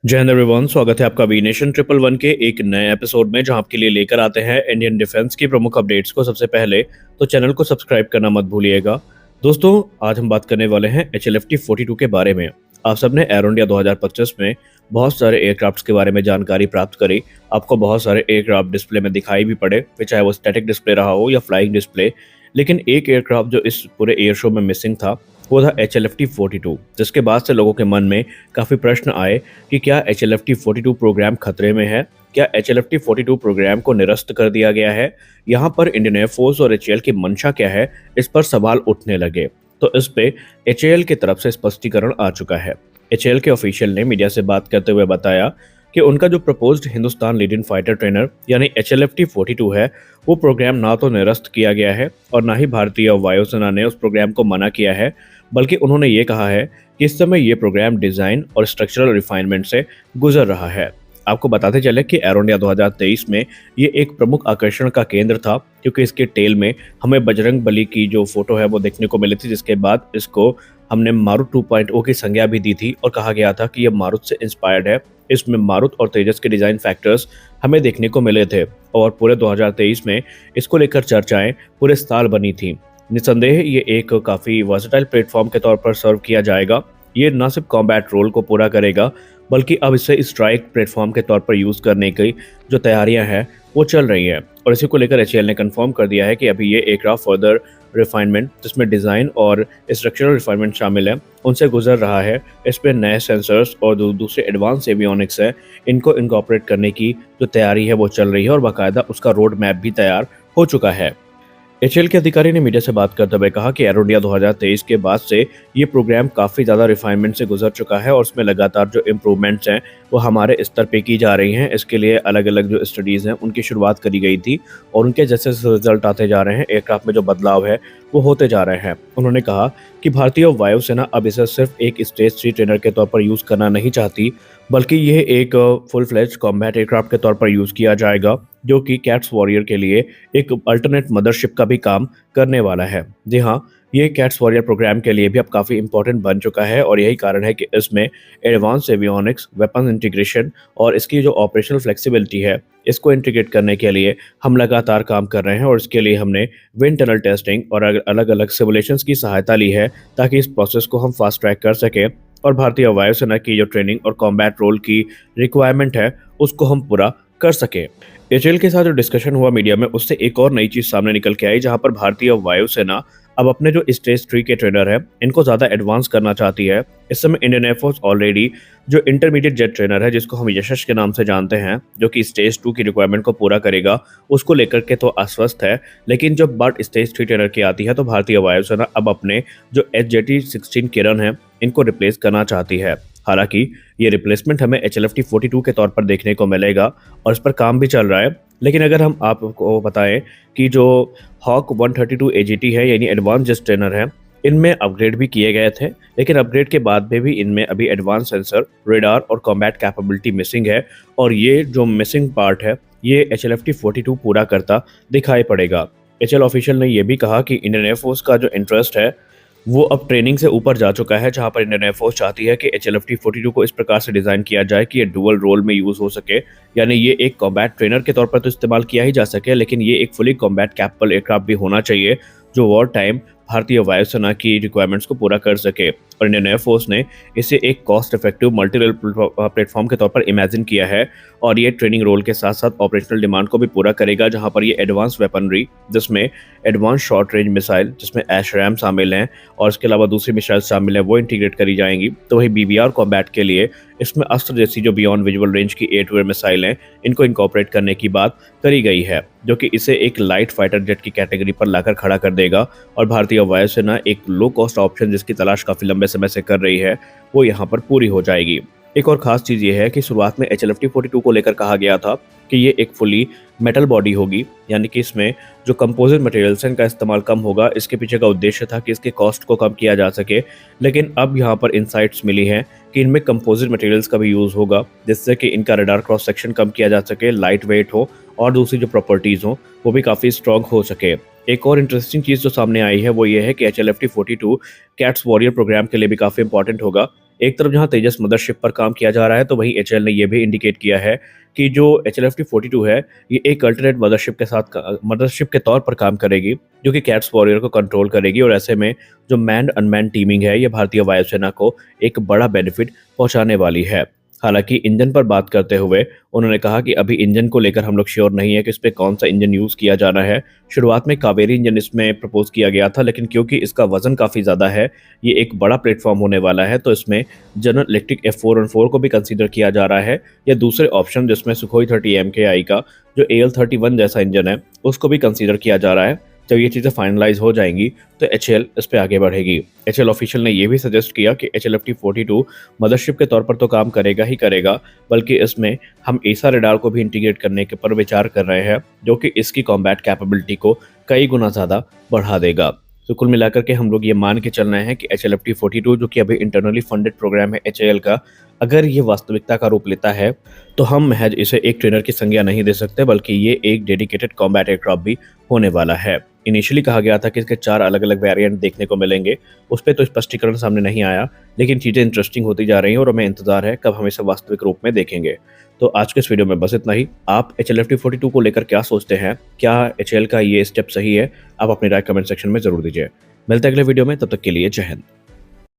जय हिंद एवरीवन, स्वागत है आपका वी नेशन 111 के एक नए एपिसोड में जहां आपके लिए लेकर आते हैं इंडियन डिफेंस की प्रमुख अपडेट्स को सबसे पहले। तो चैनल को सब्सक्राइब करना मत भूलिएगा। दोस्तों, आज हम बात करने वाले हैं HLFT-42 के बारे में। आप सबने एरो इंडिया 2025 में बहुत सारे एयरक्राफ्ट्स के बारे में जानकारी प्राप्त करी। आपको बहुत सारे एयरक्राफ्ट डिस्प्ले में दिखाई भी पड़े, फिर चाहे वो स्टैटिक डिस्प्ले रहा हो या फ्लाइंग डिस्प्ले। लेकिन एक एयरक्राफ्ट जो इस पूरे एयर शो में मिसिंग था वो था HLFT-42, जिसके बाद से लोगों के मन में काफ़ी प्रश्न आए कि क्या HLFT-42 प्रोग्राम खतरे में है, क्या HLFT-42 प्रोग्राम को निरस्त कर दिया गया है, यहाँ पर इंडियन एयरफोर्स और HAL की मंशा क्या है, इस पर सवाल उठने लगे। तो इस पे HAL की तरफ से स्पष्टीकरण आ चुका है। HAL के ऑफिशियल ने मीडिया से बात करते हुए बताया कि उनका जो proposed Hindustan lead in fighter trainer यानी HLFT-42 है, वो प्रोग्राम ना तो निरस्त किया गया है और ना ही भारतीय वायुसेना ने उस प्रोग्राम को मना किया है, बल्कि उन्होंने ये कहा है कि इस समय ये प्रोग्राम डिज़ाइन और स्ट्रक्चरल रिफाइनमेंट से गुजर रहा है। आपको बताते चले कि एरो इंडिया 2023 में ये एक प्रमुख आकर्षण का केंद्र था, क्योंकि इसके टेल में हमें बजरंग बली की जो फोटो है वो देखने को मिली थी, जिसके बाद इसको हमने मारुत 2.0 की संज्ञा भी दी थी और कहा गया था कि यह मारुत से इंस्पायर्ड है। इसमें मारुत और तेजस के डिज़ाइन फैक्टर्स हमें देखने को मिले थे और पूरे 2023 में इसको लेकर चर्चाएं पूरे साल बनी थी। निसंदेह ये एक काफ़ी वर्सेटाइल प्लेटफॉर्म के तौर पर सर्व किया जाएगा। ये न सिर्फ कॉम्बैट रोल को पूरा करेगा, बल्कि अब इसे स्ट्राइक प्लेटफॉर्म के तौर पर यूज़ करने की जो तैयारियां हैं वो चल रही हैं और इसी को लेकर HAL ने कंफर्म कर दिया है कि अभी ये एयरक्राफ्ट फर्दर रिफाइनमेंट, जिसमें डिज़ाइन और स्ट्रक्चरल रिफाइनमेंट शामिल है, उनसे गुजर रहा है। इस पर नए सेंसर्स और दूसरे एडवांस एवियोनिक्स है, इनको इनकॉर्पोरेट करने की जो तैयारी है वो चल रही है और बाकायदा उसका रोड मैप भी तैयार हो चुका है। HAL के अधिकारी ने मीडिया से बात करते हुए कहा कि एरो इंडिया 2023 के बाद से ये प्रोग्राम काफ़ी ज़्यादा रिफाइनमेंट से गुजर चुका है और उसमें लगातार जो इम्प्रूवमेंट्स हैं वो हमारे स्तर पे की जा रही हैं। इसके लिए अलग अलग जो स्टडीज़ हैं उनकी शुरुआत करी गई थी और उनके जैसे रिजल्ट आते जा रहे हैं, एयरक्राफ्ट में जो बदलाव है वो होते जा रहे हैं। उन्होंने कहा कि भारतीय वायुसेना अब इसे सिर्फ एक स्टेज 3 ट्रेनर के तौर पर यूज़ करना नहीं चाहती, बल्कि यह एक फुल फ्लेज कॉम्बैट एयरक्राफ्ट के तौर पर यूज़ किया जाएगा, जो कि कैट्स वॉरियर के लिए एक अल्टरनेट मदरशिप का भी काम करने वाला है। जी हाँ, ये कैट्स वॉरियर प्रोग्राम के लिए भी अब काफ़ी इंपॉर्टेंट बन चुका है और यही कारण है कि इसमें एडवांस एवियोनिक्स, वेपन इंटीग्रेशन और इसकी जो ऑपरेशनल फ्लेक्सिबिलिटी है, इसको इंटीग्रेट करने के लिए हम लगातार काम कर रहे हैं और इसके लिए हमने विंड टनल टेस्टिंग और अलग अलग सिमुलेशंस की सहायता ली है, ताकि इस प्रोसेस को हम फास्ट ट्रैक कर सकें और भारतीय वायुसेना की जो ट्रेनिंग और कॉम्बैट रोल की रिक्वायरमेंट है उसको हम पूरा कर सकें। HAL के साथ जो डिस्कशन हुआ मीडिया में, उससे एक और नई चीज़ सामने निकल के आई, जहां पर भारतीय वायुसेना अब अपने जो स्टेज 3 के ट्रेनर है इनको ज़्यादा एडवांस करना चाहती है। इस समय इंडियन एयरफोर्स ऑलरेडी जो इंटरमीडिएट जेट ट्रेनर है, जिसको हम यशस के नाम से जानते हैं, जो कि स्टेज 2 की रिक्वायरमेंट को पूरा करेगा, उसको लेकर के तो आश्वस्त है। लेकिन जब बात स्टेज 3 ट्रेनर की आती है तो भारतीय वायुसेना अब अपने जो HJT-16 किरण है इनको रिप्लेस करना चाहती है। हालांकि ये रिप्लेसमेंट हमें HLFT-42 के तौर पर देखने को मिलेगा और इस पर काम भी चल रहा है। लेकिन अगर हम आपको बताएं कि जो हॉक 132 AGT है यानी एडवांस जेट ट्रेनर है, इनमें अपग्रेड भी किए गए थे, लेकिन अपग्रेड के बाद में भी इनमें अभी एडवांस सेंसर, रेडार और कॉम्बैट कैपेबिलिटी मिसिंग है और ये जो मिसिंग पार्ट है ये HLFT-42 पूरा करता दिखाई पड़ेगा। HAL ऑफिशियल ने यह भी कहा कि इंडियन एयरफोर्स का जो इंटरेस्ट है वो अब ट्रेनिंग से ऊपर जा चुका है, जहां पर इंडियन एयरफोर्स चाहती है कि HLFT-42 को इस प्रकार से डिज़ाइन किया जाए कि ये डुअल रोल में यूज़ हो सके, यानी ये एक कॉम्बैट ट्रेनर के तौर पर तो इस्तेमाल किया ही जा सके, लेकिन ये एक फुली कॉम्बैट कैपेबल एयरक्राफ्ट भी होना चाहिए जो वॉर टाइम भारतीय वायुसेना की रिक्वायरमेंट्स को पूरा कर सके। और इंडियन एयरफोर्स ने इसे एक कॉस्ट इफेक्टिव मल्टीपल प्लेटफॉर्म के तौर पर इमेजिन किया है और ये ट्रेनिंग रोल के साथ साथ ऑपरेशनल डिमांड को भी पूरा करेगा, जहां पर ये एडवांस वेपनरी, जिसमें एडवांस शॉर्ट रेंज मिसाइल, जिसमें एशरैम शामिल हैं और इसके अलावा दूसरी मिसाइल शामिल है, वो इंटीग्रेट करी जाएंगी। तो वही BBR कॉम्बैट के लिए इसमें अस्त्र जैसी जो बियॉन्ड विजुअल रेंज की एयर टू एयर मिसाइल हैं, इनको इनकॉर्पोरेट करने की बात करी गई है, जो कि इसे एक लाइट फाइटर जेट की कैटेगरी पर लाकर खड़ा कर देगा और भारतीय वायुसेना एक लो कॉस्ट ऑप्शन जिसकी तलाश काफ़ी लंबे समय से कर रही है, वो यहाँ पर पूरी हो जाएगी। एक और ख़ास चीज़ ये है कि शुरुआत में HLFT-42 को लेकर कहा गया था कि ये एक फुली मेटल बॉडी होगी, यानी कि इसमें जो कंपोजिट मटेरियल्स हैं इनका इस्तेमाल कम होगा। इसके पीछे का उद्देश्य था कि इसके कॉस्ट को कम किया जा सके, लेकिन अब यहाँ पर इनसाइट्स मिली हैं कि इनमें कंपोजिट मटेरियल्स का भी यूज़ होगा, जिससे कि इनका रडार क्रॉस सेक्शन कम किया जा सके, लाइट वेट हो और दूसरी जो प्रॉपर्टीज़ हो वो भी काफ़ी स्ट्रॉन्ग हो सके। एक और इंटरेस्टिंग चीज़ जो सामने आई है वो ये है कि HLFT-42 कैट्स वॉरियर प्रोग्राम के लिए भी काफ़ी इंपॉर्टेंट होगा, एक तरफ जहां तेजस मदरशिप पर काम किया जा रहा है, तो वहीं एचएएल ने यह भी इंडिकेट किया है कि जो HLFT-42 है, ये एक अल्टरनेट मदरशिप के तौर पर काम करेगी, जो कि कैट्स वॉरियर को कंट्रोल करेगी। और ऐसे में जो मैन्ड अनमैन्ड टीमिंग है, ये भारतीय वायुसेना को एक बड़ा बेनिफिट पहुंचाने वाली है। हालांकि इंजन पर बात करते हुए उन्होंने कहा कि अभी इंजन को लेकर हम लोग श्योर नहीं है कि इस पे कौन सा इंजन यूज़ किया जाना है। शुरुआत में कावेरी इंजन इसमें प्रपोज किया गया था, लेकिन क्योंकि इसका वजन काफ़ी ज़्यादा है, ये एक बड़ा प्लेटफॉर्म होने वाला है, तो इसमें जनरल इलेक्ट्रिक F414 को भी कंसीडर किया जा रहा है, या दूसरे ऑप्शन जिसमें सुखोई 30 MKI का जो AL-31 जैसा इंजन है, उसको भी कंसीडर किया जा रहा है। जब ये चीज़ें फाइनलाइज हो जाएंगी तो एचएएल इस पे आगे बढ़ेगी। एचएएल ऑफिशियल ने ये भी सजेस्ट किया कि HLFT-42 मदरशिप के तौर पर तो काम करेगा ही करेगा, बल्कि इसमें हम एसा रडार को भी इंटीग्रेट करने के पर विचार कर रहे हैं, जो कि इसकी कॉम्बैट कैपेबिलिटी को कई गुना ज़्यादा बढ़ा देगा। तो कुल मिलाकर के हम लोग ये मान के चल रहे हैं कि HLFT-42 जो कि अभी इंटरनली फंडेड प्रोग्राम है एचएएल का, अगर ये वास्तविकता का रूप लेता है तो हम महज इसे एक ट्रेनर की संज्ञा नहीं दे सकते, बल्कि ये एक डेडिकेटेड कॉम्बैट एयरक्राफ्ट भी होने वाला है। इनिशियली कहा गया था कि इसके 4 अलग-अलग वेरिएंट देखने को मिलेंगे, उस पे तो स्पष्टीकरण सामने नहीं आया, लेकिन चीज़ें इंटरेस्टिंग होती जा रही हैं और हमें इंतज़ार है कब हम इसे वास्तविक रूप में देखेंगे। तो आज के इस वीडियो में बस इतना ही। आप HLFT-42 को लेकर क्या सोचते हैं? क्या एचएएल का ये स्टेप सही है? आप अपनी राय कमेंट सेक्शन में ज़रूर दीजिए। मिलते हैं अगले वीडियो में, तब तक के लिए जय हिंद।